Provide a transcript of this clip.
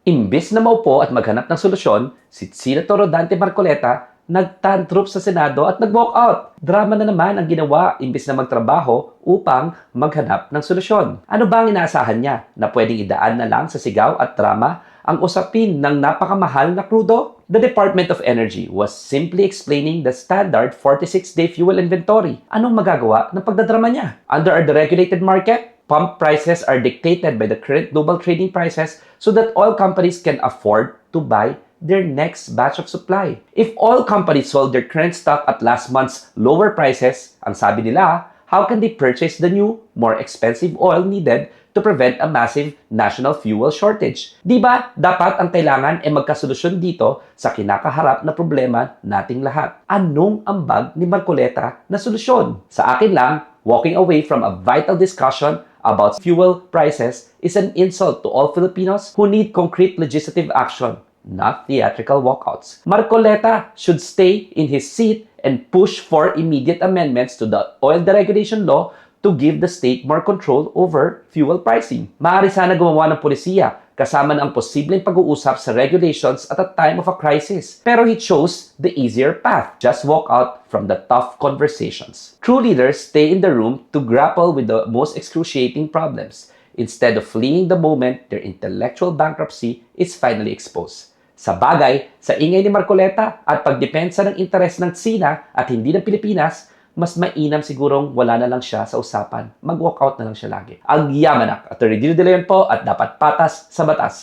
Imbes na maupo at maghanap ng solusyon, si Senator Rodante Marcoleta nagtantrop sa Senado at nag-walk out. Drama na naman ang ginawa imbes na magtrabaho upang maghanap ng solusyon. Ano ba ang inaasahan niya na pwedeng idaan na lang sa sigaw at drama ang usapin ng napakamahal na krudo? The Department of Energy was simply explaining the standard 46-day fuel inventory. Anong magagawa ng pagdadrama niya? Under the regulated market, pump prices are dictated by the current global trading prices so that oil companies can afford to buy their next batch of supply. If oil companies sold their current stock at last month's lower prices, ang sabi nila, how can they purchase the new, more expensive oil needed to prevent a massive national fuel shortage? Di ba dapat ang kailangan ay magkasolusyon dito sa kinakaharap na problema nating lahat? Anong ambag ni Marcoleta na solusyon? Sa akin lang, walking away from a vital discussion about fuel prices is an insult to all Filipinos who need concrete legislative action, not theatrical walkouts. Marcoleta should stay in his seat and push for immediate amendments to the oil deregulation law to give the state more control over fuel pricing. Maaari sana gumawa ng polisiya kasama ng posibleng pag-uusap sa regulations at a time of a crisis. Pero he chose the easier path. Just walk out from the tough conversations. True leaders stay in the room to grapple with the most excruciating problems instead of fleeing the moment their intellectual bankruptcy is finally exposed. Sa bagay, sa ingay ni Marcoleta at pagdepensa ng interes ng Tsina at hindi ng Pilipinas, mas mainam sigurong wala na lang siya sa usapan. Mag-walkout na lang siya lagi. Ang Yamanak, Atty. Dino De Leon po at dapat patas sa batas.